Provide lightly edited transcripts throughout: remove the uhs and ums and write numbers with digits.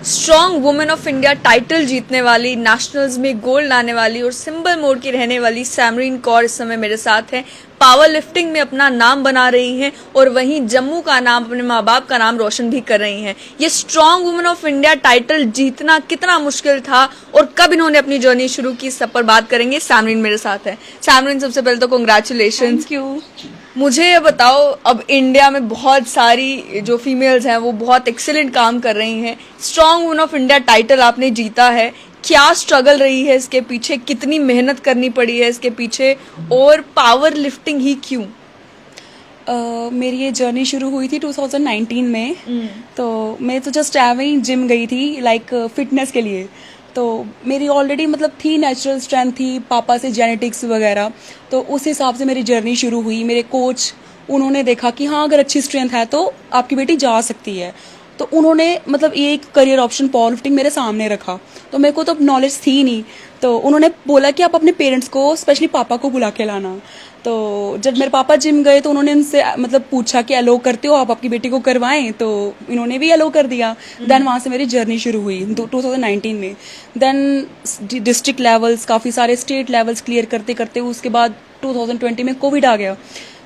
Strong women of India title जीतने वाली, nationals में गोल्ड लाने वाली और सिंबल मोड की रहने वाली सैमरीन कौर इस समय मेरे साथ हैं। पावर लिफ्टिंग में अपना नाम बना रही हैं और वहीं जम्मू का नाम, अपने माँ बाप का नाम रोशन भी कर रही हैं। ये strong women of India title जीतना कितना मुश्किल था और कब इन्होंने अपनी जर्नी शुरू की, सब पर बात करेंगे। सैमरीन मेरे साथ है। सैमरीन, सबसे पहले तो कांग्रेचुलेशन। Thank you. मुझे ये बताओ, अब इंडिया में बहुत सारी जो फीमेल्स हैं वो बहुत एक्सीलेंट काम कर रही हैं। Strong women of India title आपने जीता है, क्या स्ट्रगल रही है इसके पीछे, कितनी मेहनत करनी पड़ी है इसके पीछे, और पावर लिफ्टिंग ही क्यों? मेरी ये जर्नी शुरू हुई थी 2019 में। तो मैं तो जस्ट एवे ही जिम गई थी, लाइक फिटनेस के लिए। तो मेरी ऑलरेडी मतलब थी, नेचुरल स्ट्रेंथ थी, पापा से जेनेटिक्स वगैरह। तो उस हिसाब से मेरी जर्नी शुरू हुई। मेरे कोच, उन्होंने देखा कि हाँ, अगर अच्छी स्ट्रेंथ है तो आपकी बेटी जा सकती है। तो उन्होंने मतलब ये एक करियर ऑप्शन पावर लिफ्टिंग मेरे सामने रखा। तो मेरे को तो नॉलेज थी नहीं। तो उन्होंने बोला कि आप अपने पेरेंट्स को, स्पेशली पापा को बुला के लाना। तो जब मेरे पापा जिम गए तो उन्होंने इनसे मतलब पूछा कि अलो करते हो आप आपकी बेटी को करवाएं, तो इन्होंने भी अलो कर दिया। देन वहाँ से मेरी जर्नी शुरू हुई 2019 में। देन डिस्ट्रिक्ट लेवल्स, काफ़ी सारे स्टेट लेवल्स क्लियर करते करते उसके बाद 2020 में कोविड आ गया।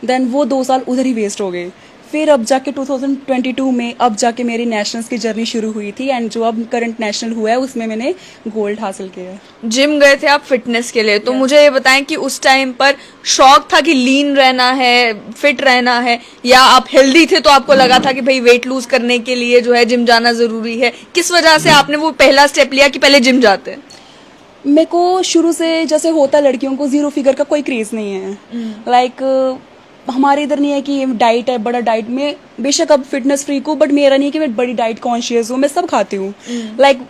देन वो 2 साल उधर ही वेस्ट हो गए। फिर अब जाके 2022 में अब जाके मेरी नेशनल्स की जर्नी शुरू हुई थी, एंड जो अब करंट नेशनल हुआ है उसमें मैंने गोल्ड हासिल किया है। जिम गए थे आप फिटनेस के लिए, तो मुझे ये बताएं कि उस टाइम पर शौक था कि लीन रहना है, फिट रहना है, या आप हेल्दी थे तो आपको लगा था कि भाई वेट लूज करने के लिए जो है जिम जाना जरूरी है? किस वजह से आपने वो पहला स्टेप लिया कि पहले जिम जाते हैं? मेरे को शुरू से जैसे होता, लड़कियों को जीरो फिगर का कोई क्रेज नहीं है। लाइक हमारे इधर नहीं है कि डाइट है, बड़ा डाइट में बेशक अब फिटनेस फ्रीक हूँ, बट मेरा नहीं है कि मैं बड़ी डाइट कॉन्शियस हूँ, मैं सब खाती हूँ। लाइक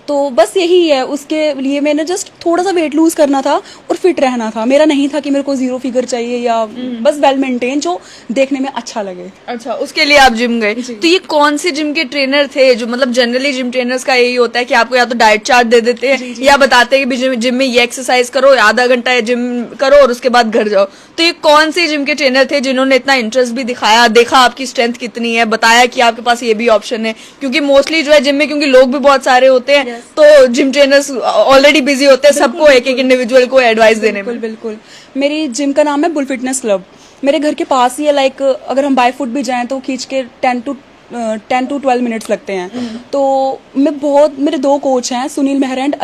तो बस यही है। उसके लिए मैंने जस्ट थोड़ा सा वेट लूज करना था और फिट रहना था। मेरा नहीं था कि मेरे को जीरो फिगर चाहिए, या बस वेल मेंटेन, जो देखने में अच्छा लगे। अच्छा, उसके लिए आप जिम गए। तो ये कौन से जिम के ट्रेनर थे? जो मतलब जनरली जिम ट्रेनर्स का यही होता है कि आपको या तो डाइट चार्ट दे देते हैं या बताते हैं कि जिम में ये एक्सरसाइज करो, आधा घंटा जिम करो और उसके बाद घर जाओ। तो ये कौन से जिम के ट्रेनर थे जिन्होंने इतना इंटरेस्ट भी दिखाया, देखा आपकी स्ट्रेंथ कितनी है, बताया कि आपके पास ये भी ऑप्शन है? क्योंकि मोस्टली जो है जिम में, क्योंकि लोग भी बहुत सारे होते हैं, तो जिम ट्रेनर्स ऑलरेडी बिजी होते हैं, सबको एक एक इंडिविजुअल को एडवाइस देने में। बिल्कुल। मेरी जिम का नाम है बुल फिटनेस क्लब। मेरे घर के पास ही है। लाइक अगर हम बाय फुट भी जाएं तो खींच के 10 to 12 मिनट्स लगते हैं। तो मेरे 2 कोच हैं, सुनील मेहरा एंड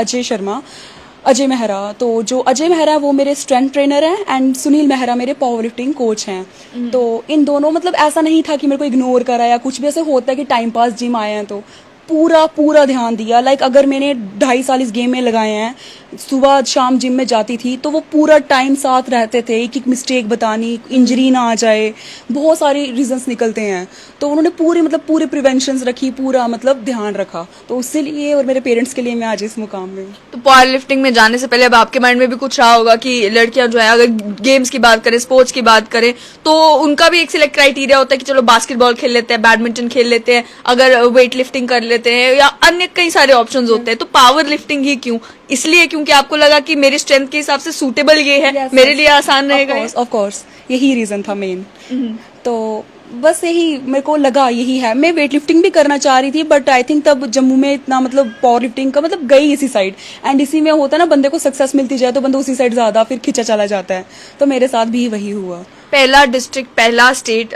अजय मेहरा। तो जो अजय मेहरा है वो मेरे स्ट्रेंथ ट्रेनर हैं, एंड सुनील मेहरा मेरे पावर लिफ्टिंग कोच हैं। तो इन दोनों, मतलब ऐसा नहीं था कि मेरे को इग्नोर करा या कुछ भी। ऐसे होता है कि टाइम पास जिम आए हैं, तो पूरा ध्यान दिया। लाइक अगर मैंने 2.5 साल इस गेम में लगाए हैं, सुबह शाम जिम में जाती थी, तो वो पूरा टाइम साथ रहते थे। एक मिस्टेक बतानी, इंजरी ना आ जाए, बहुत सारे रीजंस निकलते हैं। तो उन्होंने पूरे प्रिवेंशंस रखी, पूरा मतलब ध्यान रखा। तो उससे लिए और मेरे पेरेंट्स के लिए मैं आज इस मुकाम में हूँ। तो पावर लिफ्टिंग में जाने से पहले अब आपके माइंड में भी कुछ रहा होगा कि लड़कियां जो है, अगर गेम्स की बात करें, स्पोर्ट्स की बात करें, तो उनका भी एक सिलेक्ट क्राइटेरिया होता है कि चलो बास्केटबॉल खेल लेते हैं, बैडमिंटन खेल लेते हैं, अगर वेट लिफ्टिंग कर लेते हैं, या अन्य कई सारे ऑप्शंस होते हैं। तो पावर लिफ्टिंग ही क्यों? इसलिए क्योंकि आपको लगा कि मेरी स्ट्रेंथ के हिसाब से सूटेबल ये है, मेरे लिए आसान रहेगा। ऑफ कोर्स यही रीजन था मेन। तो बस यही मेरे को लगा, यही है। मैं वेट लिफ्टिंग भी करना चाह रही थी, बट आई थिंक तब जम्मू में इतना मतलब पावर लिफ्टिंग का मतलब गई इसी साइड, एंड इसी में होता है ना, बंदे को सक्सेस मिलती जाए तो बंदा उसी साइड ज्यादा फिर खिंचा चला जाता है। तो मेरे साथ भी वही हुआ। पहला डिस्ट्रिक्ट, पहला स्टेट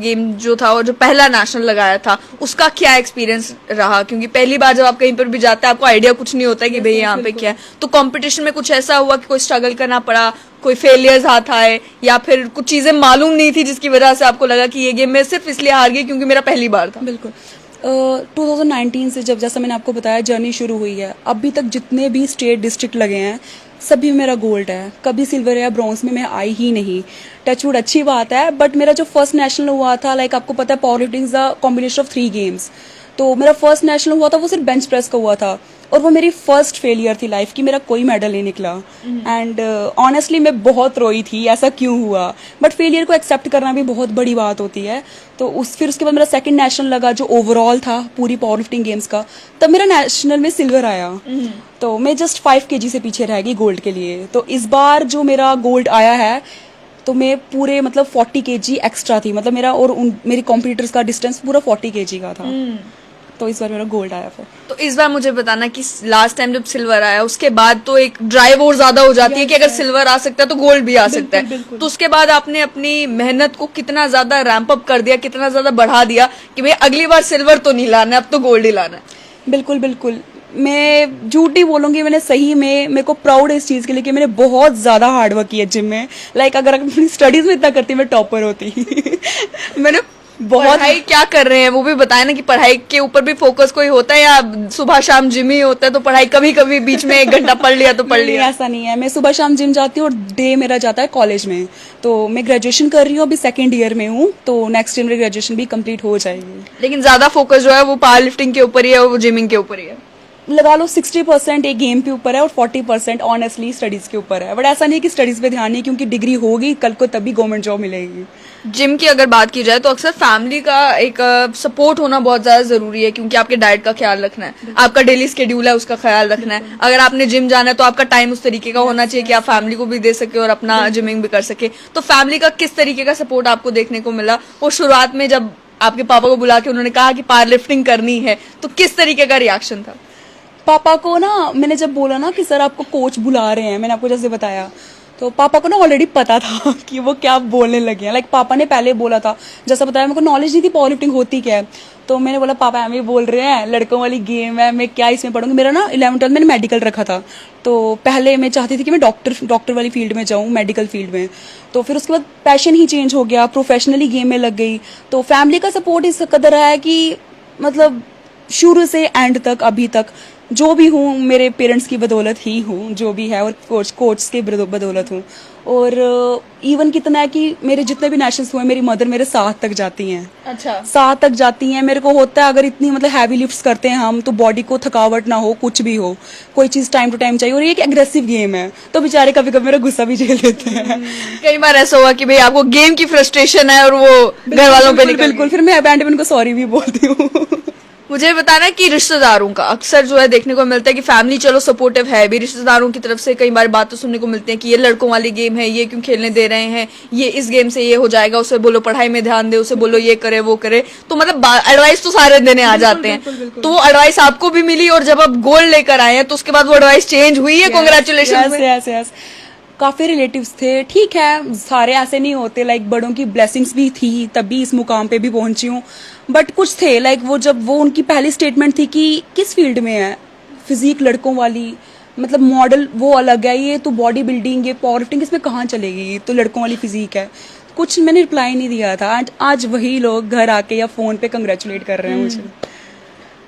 गेम जो था और जो पहला नेशनल लगाया था, उसका क्या एक्सपीरियंस रहा? क्योंकि पहली बार जब आप कहीं पर भी जाते हैं, आपको आइडिया कुछ नहीं होता है कि भाई यहाँ पे क्या है। तो कंपटीशन में कुछ ऐसा हुआ कि कोई स्ट्रगल करना पड़ा, कोई फेलियर्स हाथ आए, या फिर कुछ चीजें मालूम नहीं थी जिसकी वजह से आपको लगा कि ये गेम में सिर्फ इसलिए हार गई क्योंकि मेरा पहली बार था? बिल्कुल। 2019 से जब, जैसा मैंने आपको बताया, जर्नी शुरू हुई है, अभी तक जितने भी स्टेट डिस्ट्रिक्ट लगे हैं सभी में मेरा गोल्ड है। कभी सिल्वर या ब्रॉन्ज में मैं आई ही नहीं। टचवुड, अच्छी बात है। बट मेरा जो फर्स्ट नेशनल हुआ था, लाइक आपको पता है power lifting is the combination of 3 games. तो मेरा फर्स्ट नेशनल हुआ था, वो सिर्फ बेंच प्रेस का हुआ था, और वो मेरी फर्स्ट फेलियर थी लाइफ की। मेरा कोई मेडल नहीं निकला, एंड ऑनेस्टली मैं बहुत रोई थी, ऐसा क्यों हुआ। बट फेलियर को एक्सेप्ट करना भी बहुत बड़ी बात होती है। तो फिर उसके बाद मेरा सेकंड नेशनल लगा, जो ओवरऑल था पूरी पावर लिफ्टिंग गेम्स का। तब मेरा नेशनल में सिल्वर आया। तो मैं जस्ट 5 kg से पीछे रह गई गोल्ड के लिए। तो इस बार जो मेरा गोल्ड आया है, तो मैं पूरे मतलब 40 kg एक्स्ट्रा थी। मतलब मेरा और मेरी कॉम्पिटिटर्स का डिस्टेंस पूरा 40 kg का था। तो इस बार मेरा गोल्ड आया फिर। तो इस बार मुझे बताना कि लास्ट टाइम जब सिल्वर आया उसके बाद तो एक ड्राइव और ज्यादा हो जाती है कि अगर सिल्वर आ सकता है तो गोल्ड भी आ सकता है। बिल्कुल। तो उसके बाद आपने अपनी मेहनत को कितना ज्यादा रैंप अप कर दिया, कितना ज्यादा बढ़ा दिया कि भाई अगली बार सिल्वर तो नहीं लाना है, अब तो गोल्ड ही लाना है। बिल्कुल बिल्कुल, मैं झूठ नहीं बोलूंगी, मैंने सही में, मेरे को प्राउड है इस चीज़ के लिए कि मैंने बहुत ज़्यादा हार्ड वर्क किया जिम में। लाइक अगर अपनी स्टडीज में इतना करती मैं टॉपर होती। मैंने बहुत पढ़ाई क्या कर रहे हैं वो भी बताए ना, कि पढ़ाई के ऊपर भी फोकस कोई होता है या सुबह शाम जिम ही होता है? तो पढ़ाई कभी कभी बीच में 1 घंटा पढ़ लिया तो पढ़ नहीं, लिया। ऐसा नहीं है। मैं सुबह शाम जिम जाती हूँ और डे मेरा जाता है कॉलेज में। तो मैं ग्रेजुएशन कर रही हूँ, अभी 2nd ईयर में हूँ, तो नेक्स्ट ईयर मेरी ग्रेजुएशन भी कंप्लीट हो जाएगी। लेकिन ज्यादा फोकस जो है वो पावर लिफ्टिंग के ऊपर ही है और वो जिमिंग के ऊपर ही है। लगा लो 60% एक गेम के ऊपर है और 40% ऑनेस्टली स्टडीज के ऊपर है। बट ऐसा नहीं है कि स्टडीज पे ध्यान नहीं, क्योंकि डिग्री होगी कल को तभी गवर्नमेंट जॉब मिलेगी। जिम की अगर बात की जाए तो अक्सर फैमिली का एक सपोर्ट होना बहुत ज्यादा जरूरी है, क्योंकि आपके डाइट का ख्याल रखना है, आपका डेली स्केड्यूल है उसका ख्याल रखना है। अगर आपने जिम जाना है तो आपका टाइम उस तरीके का होना चाहिए कि आप फैमिली को भी दे सके और अपना जिमिंग भी कर सके। तो फैमिली का किस तरीके का सपोर्ट आपको देखने को मिला? और शुरुआत में जब आपके पापा को बुला के उन्होंने कहा कि पावर लिफ्टिंग करनी है तो किस तरीके का रिएक्शन था? पापा को ना, मैंने जब बोला ना कि सर आपको कोच बुला रहे हैं, मैंने आपको जैसे बताया, तो पापा को ना ऑलरेडी पता था कि वो क्या बोलने लगे हैं। लाइक पापा ने पहले बोला था, जैसा बताया, मेरे को नॉलेज नहीं थी पावर लिफ्टिंग होती क्या है। तो मैंने बोला पापा हमें बोल रहे हैं लड़कों वाली गेम है, मैं क्या इसमें पढ़ूंगी। मेरा ना 11th 12th मैंने मेडिकल रखा था, तो पहले मैं चाहती थी कि मैं डॉक्टर वाली फील्ड में जाऊँ, मेडिकल फील्ड में। तो फिर उसके बाद पैशन ही चेंज हो गया, प्रोफेशनली गेम में लग गई। तो फैमिली का सपोर्ट इस कदर है कि मतलब शुरू से एंड तक अभी तक जो भी हूँ मेरे पेरेंट्स की बदौलत ही हूँ, जो भी है, और कोच के बदौलत हूँ। और इवन कितना है कि मेरे जितने भी नेशनल्स हुए मेरी मदर मेरे साथ तक जाती हैं। अच्छा, साथ तक जाती हैं। मेरे को होता है अगर इतनी मतलब हैवी लिफ्ट्स करते हैं हम, तो बॉडी को थकावट ना हो, कुछ भी हो, कोई चीज टाइम टू टाइम चाहिए। और ये एक एग्रेसिव गेम है, तो बेचारे कभी कभी मेरा गुस्सा भी झेल लेते हैं। कई बार ऐसा हुआ कि भाई आपको गेम की फ्रस्ट्रेशन है और वो घर वालों पे निकल बिल्कुल, फिर मैं अबैंडमेंट को सॉरी भी बोलती हूँ। मुझे बताना कि रिश्तेदारों का अक्सर जो है देखने को मिलता है कि फैमिली चलो सपोर्टिव है भी, रिश्तेदारों की तरफ से कई बार बातें सुनने को मिलती हैं कि ये लड़कों वाली गेम है, ये क्यों खेलने दे रहे हैं, ये इस गेम से ये हो जाएगा, उसे बोलो पढ़ाई में ध्यान दे, उसे बोलो ये करे वो करे। तो मतलब एडवाइस तो सारे देने आ जाते हैं। तो वो एडवाइस आपको भी मिली और जब आप गोल्ड लेकर आए हैं तो उसके बाद वो एडवाइस चेंज हुई है? कॉन्ग्रेचुलेशन। यस, काफी रिलेटिव्स थे। ठीक है, सारे ऐसे नहीं होते, लाइक बड़ों की ब्लेसिंग्स भी थी तभी इस मुकाम पे भी पहुंची हूँ। बट कुछ थे लाइक वो, जब वो उनकी पहली स्टेटमेंट थी कि किस फील्ड में है, फिजिक लड़कों वाली, मतलब मॉडल वो अलग है, ये तो बॉडी बिल्डिंग, ये पावर लिफ्टिंग, इसमें कहाँ चलेगी, ये तो लड़कों वाली फिजिक है। कुछ मैंने रिप्लाई नहीं दिया था। आज वही लोग घर आके या फोन पे कंग्रेचुलेट कर रहे हैं मुझे।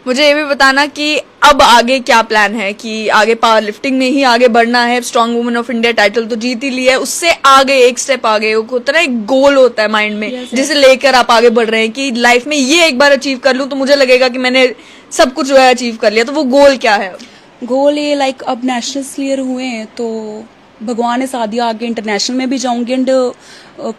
मुझे ये भी बताना कि अब आगे क्या प्लान है, कि आगे पावर लिफ्टिंग में ही आगे बढ़ना है? Strong women of India title तो जीत ही लिया है, उससे आगे एक स्टेप आगे होता है ना, एक गोल होता है माइंड में जिसे लेकर आप आगे बढ़ रहे हैं कि लाइफ में ये एक बार अचीव कर लूं तो मुझे लगेगा कि मैंने सब कुछ जो है अचीव कर लिया। तो वो गोल क्या है? गोल ये लाइक अब नेशनल्स क्लियर हुए हैं तो भगवान ने साथ दिया, आगे इंटरनेशनल में भी जाऊंगी एंड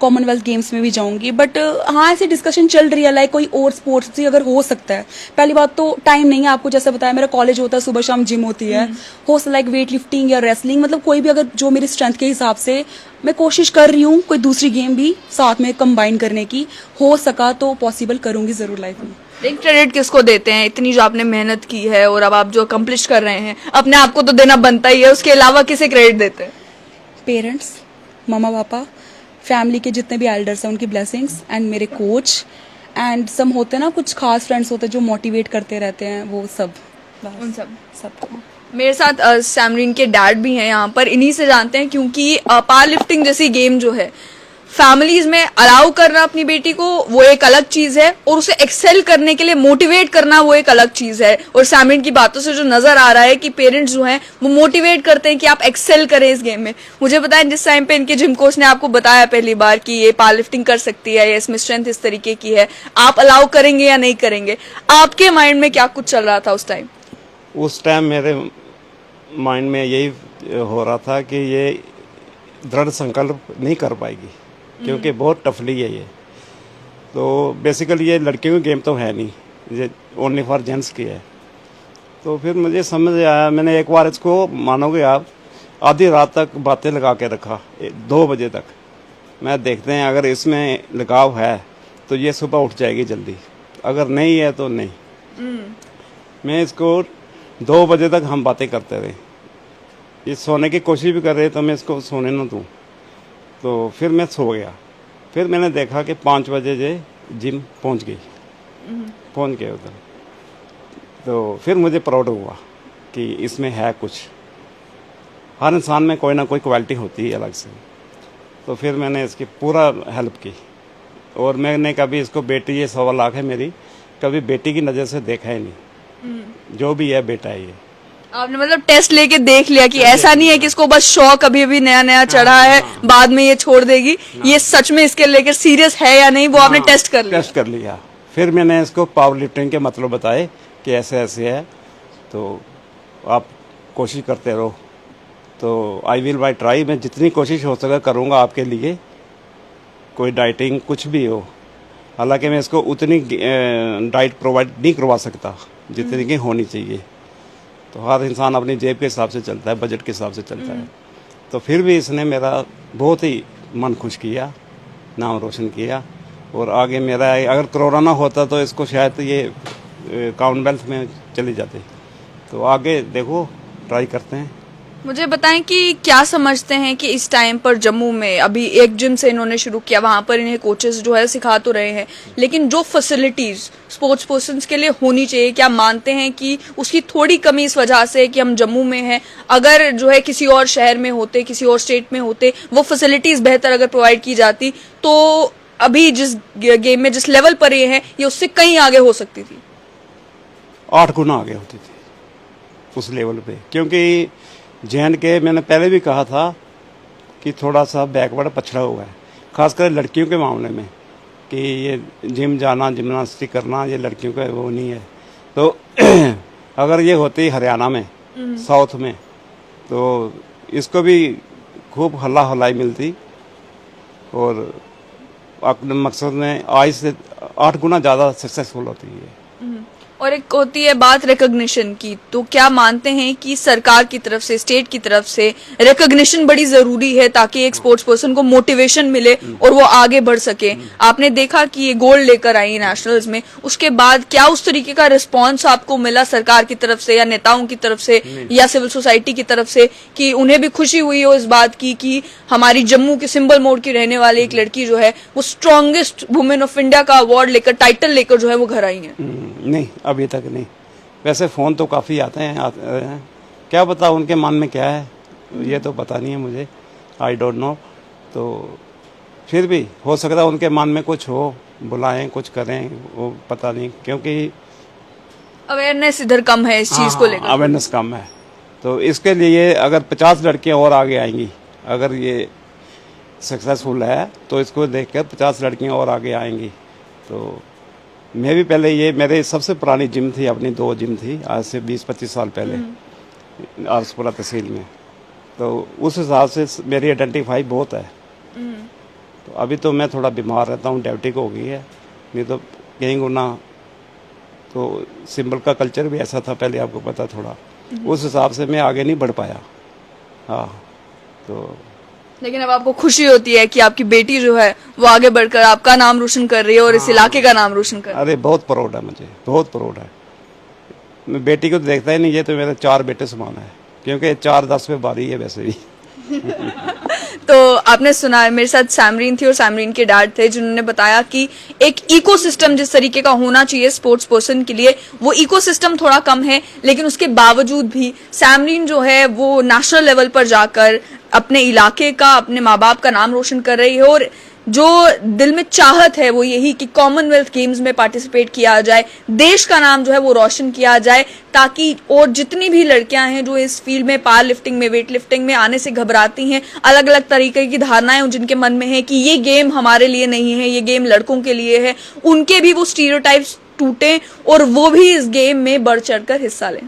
कॉमनवेल्थ गेम्स में भी जाऊंगी। बट हाँ, ऐसी डिस्कशन चल रही है लाइक कोई और स्पोर्ट्स भी अगर हो सकता है। पहली बात तो टाइम नहीं है, आपको जैसे बताया मेरा कॉलेज होता है, सुबह शाम जिम होती है। हो लाइक वेट लिफ्टिंग या रेसलिंग, मतलब कोई भी अगर जो मेरी स्ट्रेंथ के हिसाब से, मैं कोशिश कर रही हूँ कोई दूसरी गेम भी साथ में कंबाइन करने की, हो सका तो पॉसिबल करूंगी जरूर लाइफ में। लेकिन क्रेडिट किसको देते हैं? इतनी जो आपने मेहनत की है और अब आप जो अकम्प्लिश कर रहे हैं, अपने आप को तो देना बनता ही है, उसके अलावा किसे क्रेडिट देते हैं? पेरेंट्स, मम्मा पापा, फैमिली के जितने भी एल्डर्स हैं उनकी ब्लेसिंग्स, एंड मेरे कोच, एंड सम होते हैं ना कुछ खास फ्रेंड्स होते हैं जो मोटिवेट करते रहते हैं, वो सब, उन सब। हाँ। मेरे साथ सैमरीन के डैड भी हैं यहाँ पर, इन्हीं से जानते हैं, क्योंकि पावर लिफ्टिंग जैसी गेम जो है फैमिलीज में अलाउ करना अपनी बेटी को वो एक अलग चीज है, और उसे एक्सेल करने के लिए मोटिवेट करना वो एक अलग चीज है। और सैमरीन की बातों से जो नजर आ रहा है कि पेरेंट्स जो हैं वो मोटिवेट करते हैं कि आप एक्सेल करें इस गेम में। मुझे बताएं, जिस टाइम पे इनके जिम कोच ने आपको बताया पहली बार कि ये पावर लिफ्टिंग कर सकती है या इसमें स्ट्रेंथ इस तरीके की है, आप अलाउ करेंगे या नहीं करेंगे? आपके माइंड में क्या कुछ चल रहा था उस टाइम? उस टाइम मेरे माइंड में यही हो रहा था कि ये दृढ़ संकल्प नहीं कर पाएगी, क्योंकि बहुत टफली है ये। तो बेसिकली ये लड़कियों की गेम तो है नहीं, ये ओनली फॉर जेंट्स की है। तो फिर मुझे समझ आया, मैंने एक बार इसको, मानोगे आप, आधी रात तक बातें लगा के रखा, 2 बजे तक। मैं देखते हैं अगर इसमें लगाव है तो ये सुबह उठ जाएगी जल्दी, अगर नहीं है तो नहीं। मैं इसको 2 बजे तक हम बातें करते रहे, ये सोने की कोशिश भी कर रहे तो मैं इसको सोने ना दूँ, तो फिर मैं सो गया। फिर मैंने देखा कि 5 बजे जे जिम पहुंच गए उधर, तो फिर मुझे प्राउड हुआ कि इसमें है कुछ, हर इंसान में कोई ना कोई क्वालिटी होती है अलग से। तो फिर मैंने इसकी पूरा हेल्प की, और मैंने कभी इसको बेटी, ये 1.25 लाख है मेरी, कभी बेटी की नज़र से देखा ही नहीं। जो भी है बेटा है ये। आपने मतलब टेस्ट लेके देख लिया कि ऐसा नहीं है कि इसको बस शौक अभी अभी नया नया चढ़ा है, बाद में ये छोड़ देगी, ये सच में इसके लेकर सीरियस है या नहीं, वो आपने टेस्ट कर लिया। टेस्ट कर लिया। फिर मैंने इसको पावर लिफ्टिंग के मतलब बताए कि ऐसे ऐसे है, तो आप कोशिश करते रहो। तो आई विल बाई ट्राई, मैं जितनी कोशिश हो सके करूँगा आपके लिए, कोई डाइटिंग कुछ भी हो। हालांकि मैं इसको उतनी डाइट प्रोवाइड नहीं करवा सकता जितनी की होनी चाहिए, तो हर इंसान अपनी जेब के हिसाब से चलता है, बजट के हिसाब से चलता है। तो फिर भी इसने मेरा बहुत ही मन खुश किया, नाम रोशन किया। और आगे मेरा अगर कोरोना होता तो इसको शायद ये कॉमनवेल्थ में चली जाती। तो आगे देखो, ट्राई करते हैं। मुझे बताएं कि क्या समझते हैं कि इस टाइम पर जम्मू में अभी एक जिम से इन्होंने शुरू किया, वहां पर इन्हें कोचेस जो है सिखा तो रहे हैं, लेकिन जो फैसिलिटीज स्पोर्ट्स पर्सन्स के लिए होनी चाहिए, क्या मानते हैं कि उसकी थोड़ी कमी इस वजह से है कि हम जम्मू में हैं? अगर जो है किसी और शहर में होते, किसी और स्टेट में होते, वो फैसिलिटीज बेहतर अगर प्रोवाइड की जाती, तो अभी जिस गेम में जिस लेवल पर ये है, ये उससे कहीं आगे हो सकती थी। 8 गुना आगे होती थी उस लेवल पे, क्योंकि जैन के मैंने पहले भी कहा था कि थोड़ा सा बैकवर्ड पछड़ा हुआ है, खासकर लड़कियों के मामले में, कि ये जिम जाना, जिम्नास्टिक करना, ये लड़कियों का वो नहीं है। तो अगर ये होती हरियाणा में, साउथ में, तो इसको भी खूब हल्ला हल्लाई मिलती, और अपने मकसद में आज से 8 गुना ज़्यादा सक्सेसफुल होती है। और एक होती है बात रिकॉग्निशन की, तो क्या मानते हैं कि सरकार की तरफ से, स्टेट की तरफ से रिकॉग्निशन बड़ी जरूरी है ताकि एक स्पोर्ट्स पर्सन को मोटिवेशन मिले और वो आगे बढ़ सके? आपने देखा कि ये गोल्ड लेकर आई नेशनल्स में, उसके बाद क्या उस तरीके का रिस्पांस आपको मिला सरकार की तरफ से या नेताओं की तरफ से या सिविल सोसाइटी की तरफ से, कि उन्हें भी खुशी हुई हो इस बात की कि हमारी जम्मू के सिंबल मोड़ की रहने वाली एक लड़की जो है वो स्ट्रॉन्गेस्ट वुमेन ऑफ इंडिया का अवार्ड लेकर, टाइटल लेकर जो है वो घर आई है? नहीं, अभी तक नहीं। वैसे फ़ोन तो काफ़ी आते हैं, क्या पता उनके मन में क्या है, ये तो पता नहीं है मुझे, आई डोंट नो। तो फिर भी हो सकता है उनके मन में कुछ हो, बुलाएं, कुछ करें, वो पता नहीं, क्योंकि अवेयरनेस इधर कम है इस चीज को लेकर। अवेयरनेस कम है। तो इसके लिए अगर 50 लड़कियां और आगे आएंगी, अगर ये सक्सेसफुल है तो इसको देखकर 50 लड़कियां और आगे आएंगी। तो मैं भी पहले, ये मेरे सबसे पुरानी जिम थी, अपनी 2 जिम थी आज से 20-25 साल पहले आरसपुरा तहसील में। तो उस हिसाब से मेरी आइडेंटिफाई बहुत है। तो अभी तो मैं थोड़ा बीमार रहता हूँ, डायबिटिक हो गई है, नहीं तो कहीं गुना तो सिंबल का कल्चर भी ऐसा था पहले, आपको पता थोड़ा, उस हिसाब से मैं आगे नहीं बढ़ पाया। हाँ, तो लेकिन अब आपको खुशी होती है कि आपकी बेटी जो है वो आगे बढ़कर आपका नाम रोशन कर रही है और इस इलाके का नाम रोशन कर रही है। अरे बहुत प्राउड है मुझे, बहुत प्राउड है। मैं बेटी को तो देखता ही नहीं, ये तो मेरे 4 बेटे समान है, क्योंकि 4-10 में बारी है वैसे भी। तो आपने सुना है, मेरे साथ सैमरीन थी और सैमरीन के डैड थे जिन्होंने बताया कि एक इकोसिस्टम जिस तरीके का होना चाहिए स्पोर्ट्स पर्सन के लिए, वो इकोसिस्टम थोड़ा कम है, लेकिन उसके बावजूद भी सैमरीन जो है वो नेशनल लेवल पर जाकर अपने इलाके का, अपने माँ बाप का नाम रोशन कर रही है। और जो दिल में चाहत है वो यही कि कॉमनवेल्थ गेम्स में पार्टिसिपेट किया जाए, देश का नाम जो है वो रोशन किया जाए, ताकि और जितनी भी लड़कियां हैं जो इस फील्ड में, पावर लिफ्टिंग में, वेट लिफ्टिंग में आने से घबराती हैं, अलग अलग तरीके की धारणाएं जिनके मन में है कि ये गेम हमारे लिए नहीं है, ये गेम लड़कों के लिए है, उनके भी वो स्टीरियोटाइप्स टूटे और वो भी इस गेम में बढ़ चढ़कर हिस्सा लें।